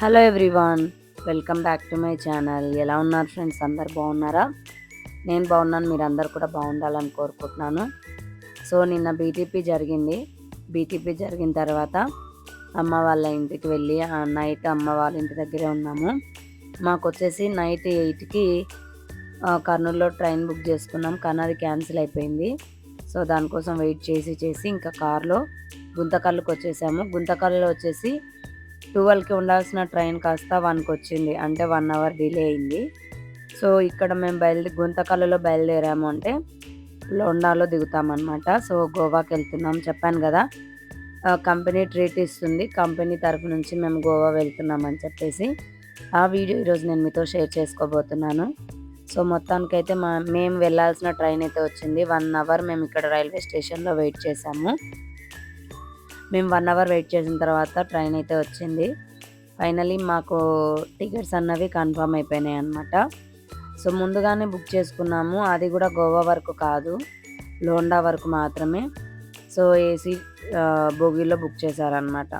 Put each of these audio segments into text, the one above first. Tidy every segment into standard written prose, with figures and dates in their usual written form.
Hello everyone, welcome back to my channel. ఎలా ఉన్నారు friends? అందరు బాగున్నారా? నేను బాగున్నాను, మీరు అందరు కూడా బాగుండాలని కోరుకుంటున్నాను. సో నిన్న బీటీపీ జరిగింది. బీటీపీ జరిగిన తర్వాత అమ్మ వాళ్ళ ఇంటికి వెళ్ళి నైట్ అమ్మ వాళ్ళ ఇంటి దగ్గరే ఉన్నాము. మాకు వచ్చేసి నైట్ 8కి కర్నూలులో ట్రైన్ బుక్ చేసుకున్నాం, కానీ అది క్యాన్సిల్ అయిపోయింది. సో దానికోసం వెయిట్ చేసి ఇంకా కార్లో గుంతకల్లుకి వచ్చేసాము. గుంతకల్లులో వచ్చేసి 12కి ఉండాల్సిన ట్రైన్ కాస్త 1కి వచ్చింది, అంటే 1 అవర్ డిలే అయింది. సో ఇక్కడ మేము గుంతకల్లులో బయలుదేరాము అంటే లోండాలో దిగుతామన్నమాట. సో గోవాకి వెళ్తున్నాం, చెప్పాను కదా కంపెనీ ట్రీట్ ఇస్తుంది, కంపెనీ తరఫు నుంచి మేము గోవా వెళ్తున్నామని చెప్పేసి ఆ వీడియో ఈరోజు నేను మీతో షేర్ చేసుకోబోతున్నాను. సో మొత్తానికైతే మేము వెళ్ళాల్సిన ట్రైన్ అయితే వచ్చింది. 1 అవర్ మేము ఇక్కడ రైల్వే స్టేషన్లో వెయిట్ చేసాము. మేము 1 అవర్ వెయిట్ చేసిన తర్వాత ట్రైన్ అయితే వచ్చింది. ఫైనలీ మాకు టికెట్స్ అన్నవి కన్ఫర్మ్ అయిపోయినాయి అన్నమాట. సో ముందుగానే బుక్ చేసుకున్నాము, అది కూడా గోవా వరకు కాదు, లోండా వరకు మాత్రమే. సో ఏసీ బోగీలో బుక్ చేశారనమాట.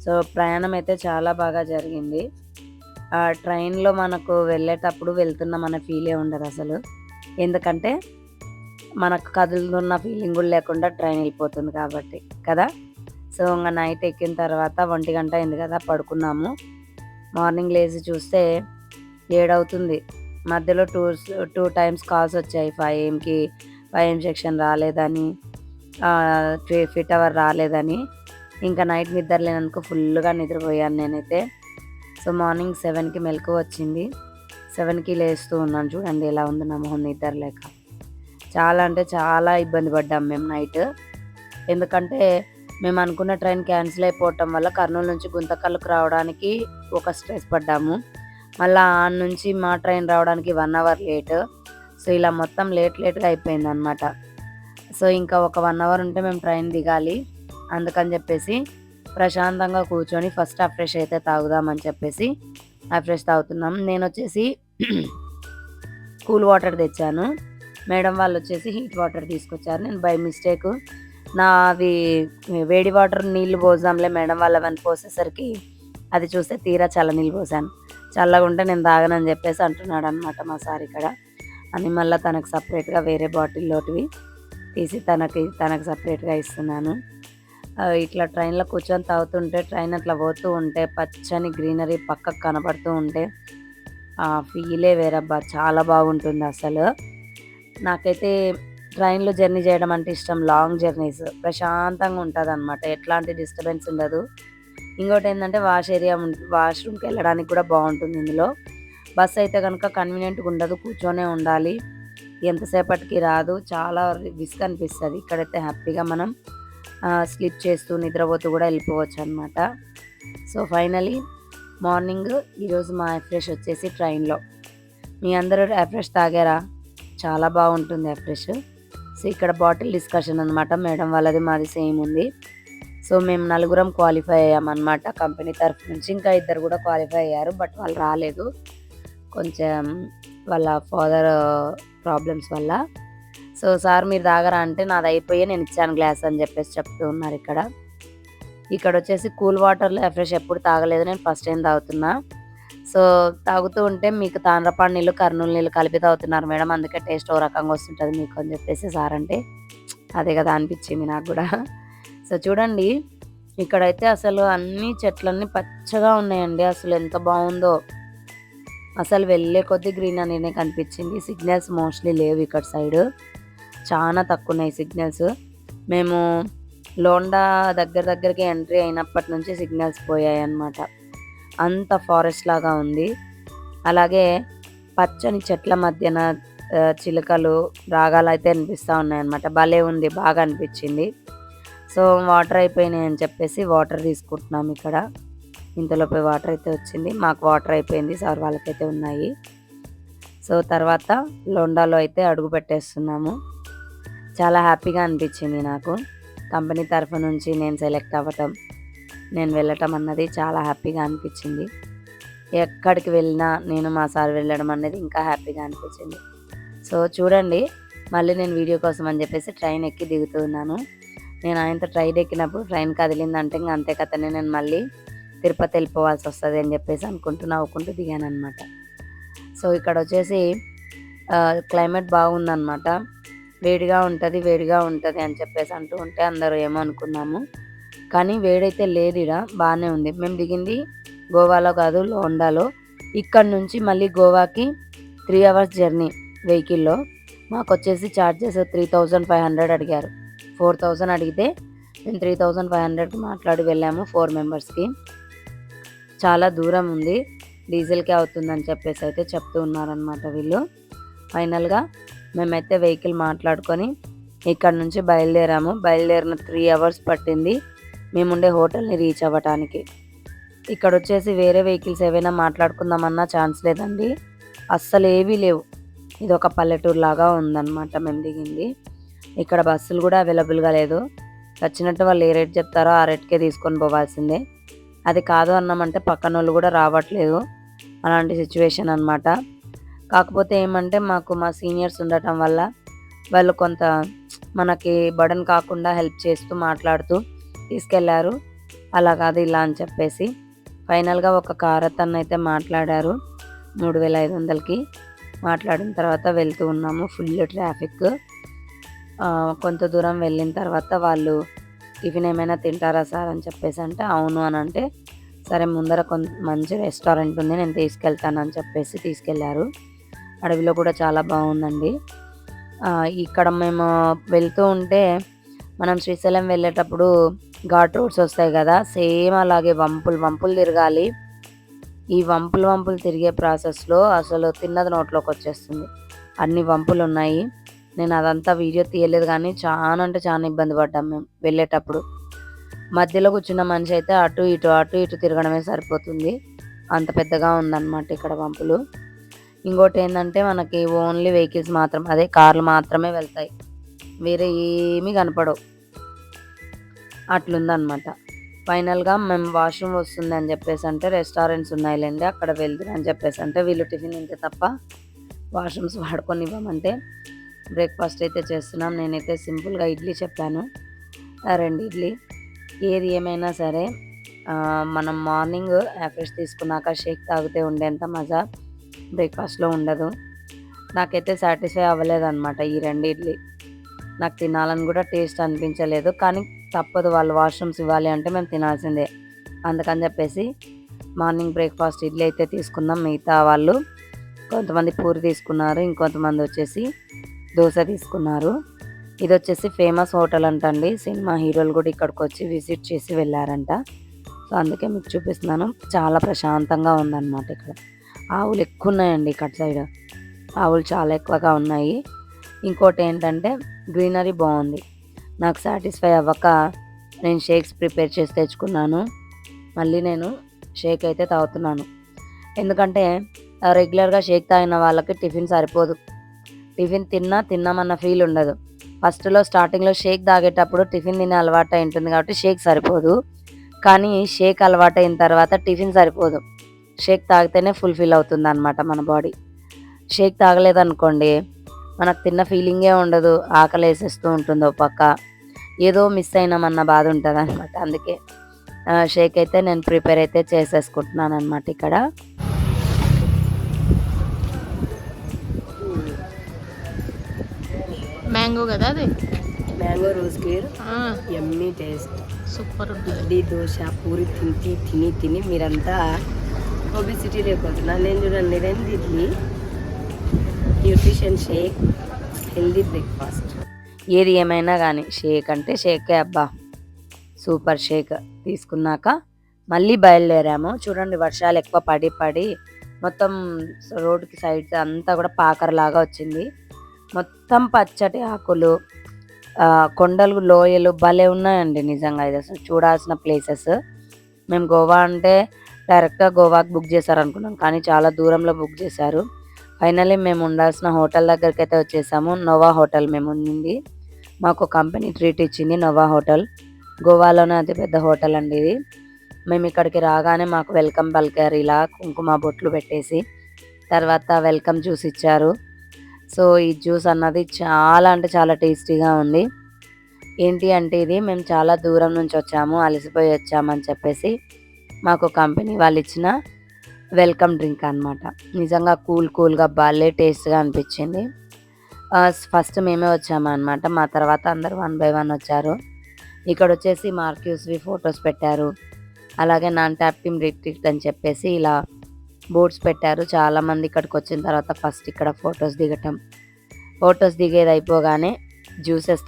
సో ప్రయాణం అయితే చాలా బాగా జరిగింది. ట్రైన్లో మనకు వెళ్ళేటప్పుడు వెళ్తున్న మన ఫీలే ఉండదు అసలు, ఎందుకంటే మనకు కదులుతున్న ఫీలింగ్ కూడా లేకుండా ట్రైన్ వెళ్ళిపోతుంది కాబట్టి కదా. సో ఇంకా నైట్ ఎక్కిన తర్వాత 1 గంట అయింది కదా, పడుకున్నాము. మార్నింగ్ లేచి చూస్తే 7 అవుతుంది. మధ్యలో టూ టైమ్స్ కాల్స్ వచ్చాయి. 5 AM సెక్షన్ రాలేదని, ఫిట్ అవర్ రాలేదని. ఇంకా నైట్ నిద్ర లేనందుకు ఫుల్గా నిద్రపోయాను నేనైతే. సో మార్నింగ్ 7కి మెలకు వచ్చింది. 7కి లేస్తూ ఉన్నాను, చూడండి ఎలా ఉంది నా మొహం నిద్ర లేక. చాలా అంటే చాలా ఇబ్బంది పడ్డాం మేము నైట్. ఎందుకంటే మేము అనుకున్న ట్రైన్ క్యాన్సిల్ అయిపోవటం వల్ల కర్నూలు నుంచి గుంతకల్లుకు రావడానికి ఒక స్ట్రెస్ పడ్డాము. మళ్ళీ ఆ నుంచి మా ట్రైన్ రావడానికి 1 అవర్ లేట్. సో ఇలా మొత్తం లేట్గా అయిపోయింది అనమాట. సో ఇంకా ఒక 1 అవర్ ఉంటే మేము ట్రైన్ దిగాలి. అందుకని చెప్పేసి ప్రశాంతంగా కూర్చొని ఫస్ట్ ఆ ఫ్రెష్ అయితే తాగుదామని చెప్పేసి ఆ ఫ్రెష్ తాగుతున్నాం. నేను వచ్చేసి కూల్ వాటర్ తెచ్చాను, మేడం వాళ్ళు వచ్చేసి హీట్ వాటర్ తీసుకొచ్చారు. నేను బై మిస్టేక్ నావి వేడి వాటర్ నీళ్ళు పోసాంలే మేడం వాళ్ళవని పోసేసరికి అది చూస్తే తీరా చల్ల నీళ్ళు పోసాను. చల్లగా ఉంటే నేను తాగనని చెప్పేసి అంటున్నాడు అనమాట మా సార్ ఇక్కడ. అని మళ్ళీ తనకు సపరేట్గా వేరే బాటిల్లోటివి తీసి తనకు సపరేట్గా ఇస్తున్నాను. ఇట్లా ట్రైన్లో కూర్చొని తాగుతుంటే ట్రైన్ అట్లా పోతూ ఉంటే పచ్చని గ్రీనరీ పక్కకు కనపడుతూ ఉంటే ఆ ఫీలే వేరబ్బా, చాలా బాగుంటుంది అసలు. నాకైతే ట్రైన్లో జర్నీ చేయడం అంటే ఇష్టం. లాంగ్ జర్నీస్ ప్రశాంతంగా ఉంటుంది అనమాట, ఎట్లాంటి డిస్టర్బెన్స్ ఉండదు. ఇంకోటి ఏంటంటే వాష్రూమ్కి వెళ్ళడానికి కూడా బాగుంటుంది ఇందులో. బస్ అయితే కనుక కన్వీనియంట్గా ఉండదు, కూర్చొనే ఉండాలి, ఎంతసేపటికి రాదు, చాలా రిస్క్ అనిపిస్తుంది. ఇక్కడైతే హ్యాపీగా మనం స్లీప్ చేస్తూ నిద్రపోతూ కూడా వెళ్ళిపోవచ్చు అనమాట. సో ఫైనలీ మార్నింగ్ ఈరోజు మా ఫ్రెష్ వచ్చేసి ట్రైన్లో. మీ అందరూ ఫ్రెష్ తాగారా? చాలా బాగుంటుంది ఫ్రెష్. సో ఇక్కడ బాటిల్ డిస్కషన్ అనమాట, మేడం వాళ్ళది మాది సేమ్ ఉంది. సో మేము 4 క్వాలిఫై అయ్యామన్నమాట కంపెనీ తరఫు నుంచి. ఇంకా 2 కూడా క్వాలిఫై అయ్యారు, బట్ వాళ్ళు రాలేదు, కొంచెం వాళ్ళ ఫాదర్ ప్రాబ్లమ్స్ వల్ల. సో సార్ మీరు తాగరా అంటే నాది అయిపోయి నేను ఇచ్చాను గ్లాస్ అని చెప్పేసి చెప్తూ ఉన్నారు ఇక్కడ వచ్చేసి కూల్ వాటర్లో ఫ్రెష్ ఎప్పుడు తాగలేదు, నేను ఫస్ట్ టైం తాగుతున్నా. సో తాగుతూ ఉంటే మీకు తాండ్రపాడు నీళ్ళు కర్నూలు నీళ్ళు కలిపి తాగుతున్నారు మేడం, అందుకే టేస్ట్ ఓ రకంగా వస్తుంటుంది మీకు అని చెప్పేసి సార్ అంటే అదే కదా అనిపించింది నాకు కూడా. సో చూడండి ఇక్కడైతే అసలు అన్ని చెట్లన్నీ పచ్చగా ఉన్నాయండి, అసలు ఎంత బాగుందో. అసలు వెళ్ళే కొద్దీ గ్రీన్ అనేనే కనిపించింది. సిగ్నల్స్ మోస్ట్లీ లేవు ఇక్కడ సైడ్, చాలా తక్కువ ఉన్నాయి సిగ్నల్స్. మేము లోండా దగ్గరికి ఎంట్రీ అయినప్పటి నుంచి సిగ్నల్స్ పోయాయి అన్నమాట. అంత ఫారెస్ట్ లాగా ఉంది. అలాగే పచ్చని చెట్ల మధ్యన చిలుకలు రాగాలు అయితే అనిపిస్తూ ఉన్నాయన్నమాట. భలే ఉంది, బాగా అనిపించింది. సో వాటర్ అయిపోయినాయి అని చెప్పేసి వాటర్ తీసుకుంటున్నాం ఇక్కడ. ఇంతలోపే వాటర్ అయితే వచ్చింది, మాకు వాటర్ అయిపోయింది, సార్ వాళ్ళకైతే ఉన్నాయి. సో తర్వాత లోండాలో అయితే అడుగు పెట్టేస్తున్నాము. చాలా హ్యాపీగా అనిపించింది నాకు, కంపెనీ తరఫు నుంచి నేను సెలెక్ట్ అవ్వటం, నేను వెళ్ళటం అన్నది చాలా హ్యాపీగా అనిపించింది. ఎక్కడికి వెళ్ళినా నేను మా సార్ వెళ్ళడం అనేది ఇంకా హ్యాపీగా అనిపించింది. సో చూడండి మళ్ళీ నేను వీడియో కోసం అని చెప్పేసి ట్రైన్ ఎక్కి దిగుతున్నాను. నేను ఆయనతో ట్రైన్ ఎక్కినప్పుడు ట్రైన్ కదిలిందంటే ఇంకా అంతే కథనే, నేను మళ్ళీ తిరుపతి వెళ్ళిపోవాల్సి వస్తుంది అని చెప్పేసి అనుకుంటూ నవ్వుకుంటూ దిగాను అనమాట. సో ఇక్కడ వచ్చేసి క్లైమేట్ బాగుందన్నమాట. వేడిగా ఉంటుంది వేడిగా ఉంటుంది అని చెప్పేసి అంటూ ఉంటే అందరూ ఏమో అనుకున్నాము, కానీ వేడైతే లేదు, ఇక్కడ బాగానే ఉంది. మేము దిగింది గోవాలో కాదు, లోండాలో. ఇక్కడ నుంచి మళ్ళీ గోవాకి 3 అవర్స్ జర్నీ వెహికల్లో. మాకు వచ్చేసి ఛార్జెస్ 3500 అడిగారు. 4000 అడిగితే మేము 3500కి మాట్లాడి వెళ్ళాము 4 మెంబర్స్కి. చాలా దూరం ఉంది, డీజిల్కే అవుతుందని చెప్పేసి అయితే చెప్తూ ఉన్నారనమాట వీళ్ళు. ఫైనల్గా మేమైతే వెహికల్ మాట్లాడుకొని ఇక్కడ నుంచి బయలుదేరాము. బయలుదేరిన 3 అవర్స్ పట్టింది మేముండే హోటల్ని రీచ్ అవ్వటానికి. ఇక్కడ వచ్చేసి వేరే వెహికల్స్ ఏవైనా మాట్లాడుకుందామన్నా ఛాన్స్ లేదండి, అస్సలు ఏవీ లేవు. ఇది ఒక పల్లెటూరు లాగా ఉందన్నమాట మేము దిగింది. ఇక్కడ బస్సులు కూడా అవైలబుల్గా లేదు. వచ్చినట్టు వాళ్ళు ఏ రేట్ చెప్తారో ఆ రేట్కే తీసుకొని పోవాల్సిందే. అది కాదు అన్నామంటే పక్కన వాళ్ళు కూడా రావట్లేదు, అలాంటి సిచ్యువేషన్ అనమాట. కాకపోతే ఏమంటే మాకు మా సీనియర్స్ ఉండటం వల్ల వాళ్ళు కొంత మనకి బర్డెన్ కాకుండా హెల్ప్ చేస్తూ మాట్లాడుతూ తీసుకెళ్లారు. అలా కాదు ఇలా అని చెప్పేసి ఫైనల్గా ఒక కార్ అతను అయితే మాట్లాడారు 3500కి. మాట్లాడిన తర్వాత వెళ్తూ ఉన్నాము. Full traffic. కొంత దూరం వెళ్ళిన తర్వాత వాళ్ళు టిఫిన్ ఏమైనా తింటారా సార్ అని చెప్పేసి అంటే అవును అని అంటే, సరే ముందర మంచి రెస్టారెంట్ ఉంది నేను తీసుకెళ్తాను అని చెప్పేసి తీసుకెళ్లారు. అడవిలో కూడా చాలా బాగుందండి. ఇక్కడ మేము వెళ్తూ ఉంటే మనం శ్రీశైలం వెళ్ళేటప్పుడు ఘాట్ రోడ్స్ వస్తాయి కదా, సేమ్ అలాగే వంపులు తిరగాలి. ఈ వంపులు తిరిగే ప్రాసెస్లో అసలు తిన్నది నోట్లోకి వచ్చేస్తుంది. అన్ని వంపులు ఉన్నాయి. నేను అదంతా వీడియో తీయలేదు, కానీ చాలా అంటే చాలా ఇబ్బంది పడ్డాం మేము వెళ్ళేటప్పుడు. మధ్యలో కూర్చున్న మనిషి అయితే అటు ఇటు తిరగడమే సరిపోతుంది, అంత పెద్దగా ఉందన్నమాట ఇక్కడ వంపులు. ఇంకోటి ఏంటంటే మనకి ఓన్లీ వెహికల్స్ మాత్రం, అదే కార్లు మాత్రమే వెళ్తాయి, వేరే ఏమీ కనపడవు, అట్లుందనమాట. ఫైనల్గా మేము వాష్రూమ్ వస్తుంది అని చెప్పేసి అంటే రెస్టారెంట్స్ ఉన్నాయిలేండి అక్కడ వెళ్తురు అని చెప్పేసి అంటే వీళ్ళు టిఫిన్ తింటే తప్ప వాష్రూమ్స్ వాడుకొని ఇవ్వమంటే బ్రేక్ఫాస్ట్ అయితే చేస్తున్నాం. నేనైతే సింపుల్గా ఇడ్లీ చెప్పాను, 2 ఇడ్లీ. ఏది ఏమైనా సరే మనం మార్నింగ్ యాఫ్రెష్ తీసుకున్నాక షేక్ తాగితే ఉండేంత మజా బ్రేక్ఫాస్ట్లో ఉండదు. నాకైతే సాటిస్ఫై అవ్వలేదన్నమాట ఈ 2 ఇడ్లీ. నాకు తినాలని కూడా టేస్ట్ అనిపించలేదు, కానీ తప్పదు, వాళ్ళు వాష్రూమ్స్ ఇవ్వాలి అంటే మేము తినాల్సిందే. అందుకని చెప్పేసి మార్నింగ్ బ్రేక్ఫాస్ట్ ఇడ్లీ అయితే తీసుకున్నాం. మిగతా వాళ్ళు కొంతమంది పూరి తీసుకున్నారు, ఇంకొంతమంది వచ్చేసి దోశ తీసుకున్నారు. ఇది వచ్చేసి ఫేమస్ హోటల్ అంటండి, సినిమా హీరోలు కూడా ఇక్కడికి వచ్చి విజిట్ చేసి వెళ్ళారంట. సో అందుకే మీకు చూపిస్తున్నాను. చాలా ప్రశాంతంగా ఉందన్నమాట. ఇక్కడ ఆవులు ఎక్కువ ఉన్నాయండి, ఇక్కడ సైడ్ ఆవులు చాలా ఎక్కువగా ఉన్నాయి. ఇంకోటి ఏంటంటే గ్రీనరీ బాగుంది. నాకు సాటిస్ఫై అవ్వక నేను షేక్స్ ప్రిపేర్ చేసి తెచ్చుకున్నాను. మళ్ళీ నేను షేక్ అయితే తాగుతున్నాను, ఎందుకంటే రెగ్యులర్గా షేక్ తాగిన వాళ్ళకి టిఫిన్ సరిపోదు. టిఫిన్ తిన్నామన్న ఫీల్ ఉండదు. ఫస్ట్లో స్టార్టింగ్లో షేక్ తాగేటప్పుడు టిఫిన్ తినే అలవాటు అయి ఉంటుంది కాబట్టి షేక్ సరిపోదు, కానీ షేక్ అలవాటు అయిన తర్వాత టిఫిన్ సరిపోదు. షేక్ తాగితేనే ఫుల్ఫిల్ అవుతుంది అన్నమాట మన బాడీ. షేక్ తాగలేదనుకోండి మనకు తిన్న ఫీలింగే ఉండదు, ఆకలి వేసేస్తూ ఉంటుంది, ఒక పక్క ఏదో మిస్ అయినామన్న బాధ ఉంటుంది అనమాట. అందుకే షేక్ అయితే నేను ప్రిపేర్ అయితే చేసేసుకుంటున్నాను అనమాట. ఇక్కడ మ్యాంగో కదా, అది మ్యాంగో రోజ్ కేర్, యమ్మీ టేస్ట్, సూపర్ ఉంటుంది. ఇడ్లీ దోశ పూరి తిని మీరంతా ఒబిసిటీ లేకపోతున్నారు. నేను చూడండి 2 idli, nutrition shake, healthy breakfast. ఏది ఏమైనా కానీ షేక్ అంటే షేకే అబ్బా, సూపర్ షేక్ తీసుకున్నాక మళ్ళీ బయలుదేరాము. చూడండి వర్షాలు ఎక్కువ పడి మొత్తం రోడ్డుకి సైడ్స్ అంతా కూడా పాకరలాగా వచ్చింది. మొత్తం పచ్చటి ఆకులు, కొండలు, లోయలు భలే ఉన్నాయండి నిజంగా. ఇది అసలు చూడాల్సిన ప్లేసెస్. మేము గోవా అంటే డైరెక్ట్గా గోవాకి బుక్ చేశారనుకున్నాం, కానీ చాలా దూరంలో బుక్ చేశారు. ఫైనల్లీ మేము ఉండాల్సిన హోటల్ దగ్గరికి అయితే వచ్చేసాము. నోవా హోటల్ మేము ఉండింది. మాకు కంపెనీ ట్రీట్ ఇచ్చింది నోవా హోటల్. గోవాలోనే అతిపెద్ద హోటల్ అండి ఇది. మేము ఇక్కడికి రాగానే మాకు వెల్కమ్ పలికారు, ఇలా కుంకుమ బొట్లు పెట్టేసి. తర్వాత వెల్కమ్ జ్యూస్ ఇచ్చారు. సో ఈ జ్యూస్ అన్నది చాలా అంటే చాలా టేస్టీగా ఉంది. ఏంటి అంటే ఇది మేము చాలా దూరం నుంచి వచ్చాము, అలసిపోయి వచ్చామని చెప్పేసి మాకు కంపెనీ వాళ్ళు ఇచ్చిన వెల్కమ్ డ్రింక్ అనమాట. నిజంగా కూల్గా భలే టేస్ట్గా అనిపించింది. ఫస్ట్ మేమే వచ్చామన్నమాట. మా తర్వాత అందరూ 1 బై 1 వచ్చారు. ఇక్కడ వచ్చేసి మార్క్యూస్వి ఫొటోస్ పెట్టారు. అలాగే నాన్ ట్యాప్ టీమ్ రిట్రీట్ అని చెప్పేసి ఇలా బోర్డ్స్ పెట్టారు. చాలామంది ఇక్కడికి వచ్చిన తర్వాత ఫస్ట్ ఇక్కడ ఫొటోస్ దిగేది అయిపోగానే జ్యూసెస్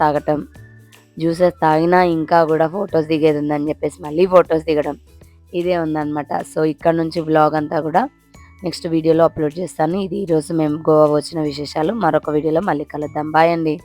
తాగినా ఇంకా కూడా ఫొటోస్ దిగేది ఉందని చెప్పేసి మళ్ళీ ఫొటోస్ దిగడం ఇదే ఉందన్నమాట. సో ఇక్కడ నుంచి వ్లాగ్ అంతా కూడా నెక్స్ట్ వీడియోలో అప్లోడ్ చేస్తాను. ఇది ఈరోజు మేము గోవా వచ్చిన విశేషాలు. మరొక వీడియోలో మళ్ళీ కలుద్దాం. బాయ్ అండి.